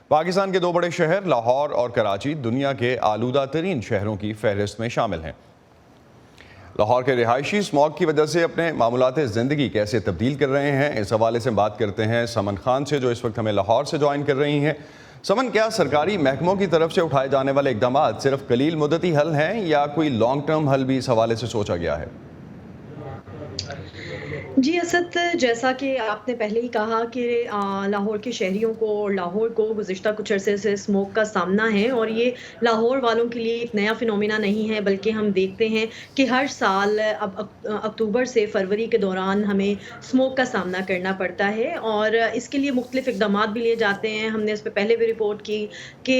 پاکستان کے دو بڑے شہر لاہور اور کراچی دنیا کے آلودہ ترین شہروں کی فہرست میں شامل ہیں۔ لاہور کے رہائشی اسموگ کی وجہ سے اپنے معمولات زندگی کیسے تبدیل کر رہے ہیں، اس حوالے سے بات کرتے ہیں سمن خان سے، جو اس وقت ہمیں لاہور سے جوائن کر رہی ہیں۔ سمن، کیا سرکاری محکموں کی طرف سے اٹھائے جانے والے اقدامات صرف قلیل مدتی حل ہیں یا کوئی لانگ ٹرم حل بھی اس حوالے سے سوچا گیا ہے؟ جی اسد، جیسا کہ آپ نے پہلے ہی کہا کہ لاہور کے شہریوں کو اور لاہور کو گزشتہ کچھ عرصے سے اسموگ کا سامنا ہے، اور یہ لاہور والوں کے لیے ایک نیا فنومینا نہیں ہے، بلکہ ہم دیکھتے ہیں کہ ہر سال اب اکتوبر سے فروری کے دوران ہمیں اسموگ کا سامنا کرنا پڑتا ہے، اور اس کے لیے مختلف اقدامات بھی لیے جاتے ہیں۔ ہم نے اس پہ پہلے بھی رپورٹ کی کہ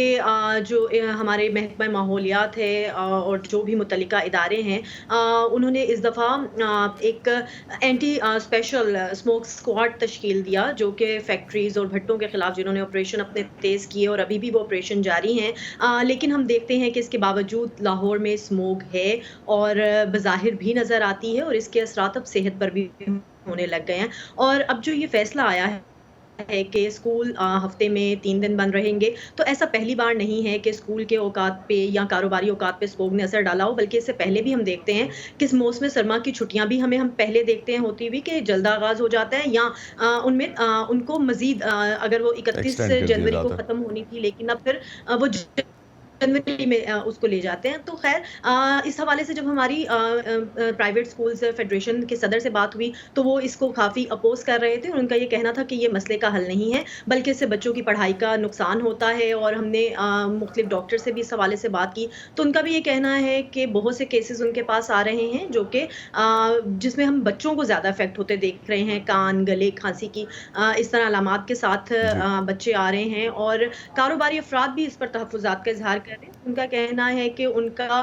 جو ہمارے محکمہ ماحولیات ہے اور جو بھی متعلقہ ادارے ہیں، انہوں نے اس دفعہ ایک اینٹی اسپیشل اسموک اسکواڈ تشکیل دیا، جو کہ فیکٹریز اور بھٹوں کے خلاف جنہوں نے آپریشن اپنے تیز کیے، اور ابھی بھی وہ آپریشن جاری ہیں، لیکن ہم دیکھتے ہیں کہ اس کے باوجود لاہور میں اسموگ ہے اور بظاہر بھی نظر آتی ہے، اور اس کے اثرات اب صحت پر بھی ہونے لگ گئے ہیں۔ اور اب جو یہ فیصلہ آیا ہے کہ اسکول ہفتے میں 3 دن بند رہیں گے، تو ایسا پہلی بار نہیں ہے کہ اسکول کے اوقات پہ یا کاروباری اوقات پہ اسموگ نے اثر ڈالا ہو، بلکہ اس سے پہلے بھی ہم دیکھتے ہیں کہ موسم سرما کی چھٹیاں بھی ہم پہلے دیکھتے ہیں ہوتی ہوئی کہ جلد آغاز ہو جاتا ہے، یا ان میں ان کو مزید اگر وہ 31 ایکسٹینڈ کر دیا جنوری کو جاتا ہے۔ ختم ہونی تھی، لیکن اب پھر وہ جنوری میں اس کو لے جاتے ہیں۔ تو خیر، اس حوالے سے جب ہماری پرائیویٹ اسکولز فیڈریشن کے صدر سے بات ہوئی تو وہ اس کو کافی اپوز کر رہے تھے، اور ان کا یہ کہنا تھا کہ یہ مسئلے کا حل نہیں ہے، بلکہ اس سے بچوں کی پڑھائی کا نقصان ہوتا ہے۔ اور ہم نے مختلف ڈاکٹر سے بھی اس حوالے سے بات کی، تو ان کا بھی یہ کہنا ہے کہ بہت سے کیسز ان کے پاس آ رہے ہیں جو کہ جس میں ہم بچوں کو زیادہ افیکٹ ہوتے دیکھ رہے ہیں، کان، گلے، کھانسی کی اس طرح علامات کے ساتھ جی، بچے آ رہے ہیں، اور کاروباری افراد بھی اس پر تحفظات کا اظہار کر رہے ہیں۔ ان کا کہنا ہے کہ ان کا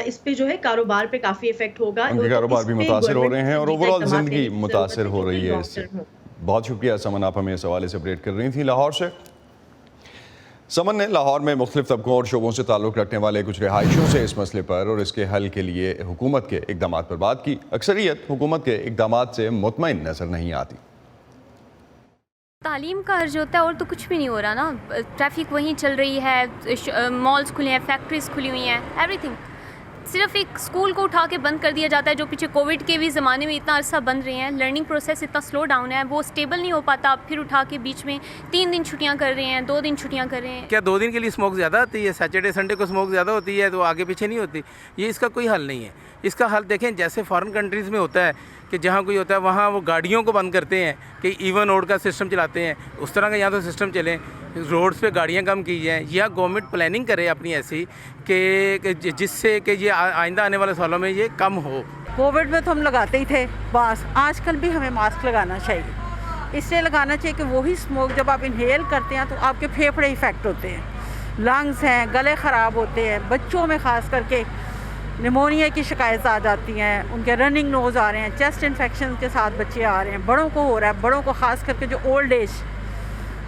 اس پہ جو ہے کاروبار پہ کافی افیکٹ ہوگا، ان کے تو کاروبار اس بھی پہ متاثر ہو گورنمنٹ رہے کو ہیں اور سنجیدہ اوورال اقدامات زندگی لینے کی ضرورت متاثر ہے ہو جو کہ رہی ہے لانگ اس سے۔ ٹرم ہو۔ بہت شکریہ سمن، آپ ہمیں اس حوالے سے اپڈیٹ کر رہی تھیں لاہور سے۔ سمن نے لاہور میں مختلف طبقوں اور شعبوں سے تعلق رکھنے والے کچھ رہائشیوں سے اس مسئلے پر اور اس کے حل کے لیے حکومت کے اقدامات پر بات کی۔ اکثریت حکومت کے اقدامات سے مطمئن نظر نہیں آتی۔ تعلیم کا عرض ہوتا ہے اور تو کچھ بھی نہیں ہو رہا نا، ٹریفک وہیں چل رہی ہے، مالز کھلے ہیں، فیکٹریز کھلی ہوئی ہیں، ایوری تھنگ۔ صرف ایک اسکول کو اٹھا کے بند کر دیا جاتا ہے، جو پیچھے کووڈ کے بھی زمانے میں اتنا عرصہ بند رہے ہیں، لرننگ پروسیس اتنا سلو ڈاؤن ہے، وہ اسٹیبل نہیں ہو پاتا، پھر اٹھا کے بیچ میں 3 دن چھٹیاں کر رہے ہیں، 2 دن چھٹیاں کر رہے ہیں۔ کیا 2 دن کے لیے اسموک زیادہ آتی ہے؟ سیٹرڈے سنڈے کو اسموک زیادہ ہوتی ہے تو آگے پیچھے نہیں ہوتی؟ یہ اس کا کوئی حل نہیں ہے۔ اس کا حل دیکھیں، جیسے فارن کنٹریز میں ہوتا ہے کہ جہاں کوئی ہوتا ہے وہاں وہ گاڑیوں کو بند کرتے ہیں کہ ایون روڈ کا سسٹم چلاتے ہیں، اس طرح کا یہاں تو سسٹم چلیں، روڈز پہ گاڑیاں کم کی جائیں، یا گورنمنٹ پلاننگ کرے اپنی ایسی کہ جس سے کہ یہ آئندہ آنے والے سالوں میں یہ کم ہو۔ کووڈ میں تو ہم لگاتے ہی تھے ماسک، آج کل بھی ہمیں ماسک لگانا چاہیے۔ اس لیے لگانا چاہیے کہ وہی اسموک جب آپ انہیل کرتے ہیں تو آپ کے پھیپھڑے افیکٹ ہوتے ہیں، لنگز ہیں، گلے خراب ہوتے ہیں، بچوں میں خاص کر کے نمونیا کی شکایت آ جاتی ہیں، ان کے رننگ نوز آ رہے ہیں، چیسٹ انفیکشن کے ساتھ بچے آ رہے ہیں، بڑوں کو ہو رہا ہے، بڑوں کو خاص کر کے جو اولڈ ایج،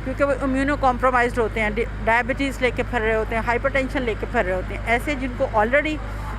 کیونکہ وہ امیونو کمپرومائزڈ ہوتے ہیں، ڈائبٹیز لے کے پھر رہے ہوتے ہیں، ہائپر ٹینشن لے کے پھر رہے ہوتے ہیں، ایسے جن کو آلریڈی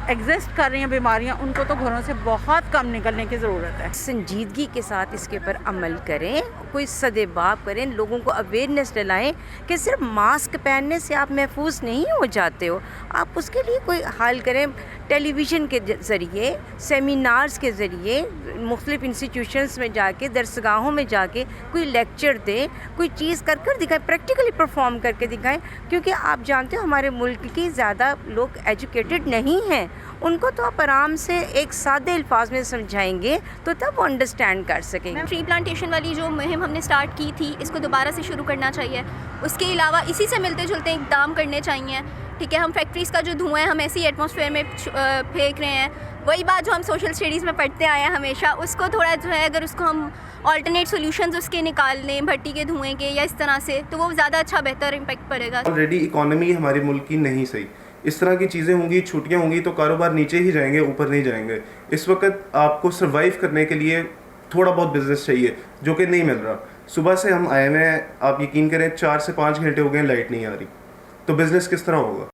ایگزسٹ کر رہی ہیں بیماریاں، ان کو تو گھروں سے بہت کم نکلنے کی ضرورت ہے۔ سنجیدگی کے ساتھ اس کے اوپر عمل کریں، کوئی صدباب کریں، لوگوں کو اویئرنیس دلائیں کہ صرف ماسک پہننے سے آپ محفوظ نہیں ہو جاتے ہو، آپ اس کے لیے کوئی حل کریں، ٹیلی ویژن کے ذریعے، سیمینارز کے ذریعے، مختلف انسٹیٹیوشنز میں جا کے، درسگاہوں میں جا کے کوئی لیکچر دیں، کوئی چیز کر دکھائیں، پریکٹیکلی پرفارم کر کے دکھائیں، کیونکہ آپ جانتے ہو ہمارے ملک کی زیادہ لوگ ایجوکیٹڈ نہیں ہیں، ان کو تو آپ آرام سے ایک سادے الفاظ میں سمجھائیں گے تو تب وہ انڈرسٹینڈ کر سکیں گے۔ ٹری پلانٹیشن والی جو مہم ہم نے سٹارٹ کی تھی، اس کو دوبارہ سے شروع کرنا چاہیے۔ اس کے علاوہ اسی سے ملتے جلتے اقدام کرنے چاہیے، ٹھیک ہے؟ ہم فیکٹریز کا جو دھواں ہے ہم ایسی ایٹماسفیئر میں پھینک رہے ہیں، وہی بات جو ہم سوشل اسٹڈیز میں پڑھتے آئے ہیں ہمیشہ، اس کو تھوڑا جو ہے اگر اس کو ہم آلٹرنیٹ سولوشنز اس کے نکال لیں، بھٹی کے دھوئیں کے یا اس طرح سے، تو وہ زیادہ اچھا بہتر امپیکٹ پڑے گا۔ آلریڈی اکانومی ہمارے ملک کی نہیں صحیح، اس طرح کی چیزیں ہوں گی، چھٹیاں ہوں گی تو کاروبار نیچے ہی جائیں گے، اوپر نہیں جائیں گے۔ اس وقت آپ کو سروائیو کرنے کے لیے تھوڑا بہت بزنس چاہیے جو کہ نہیں مل رہا۔ صبح سے ہم آئے ہوئے ہیں، آپ یقین کریں 4 سے 5 گھنٹے ہو گئے لائٹ نہیں آ رہی، تو بزنس کس طرح ہوگا؟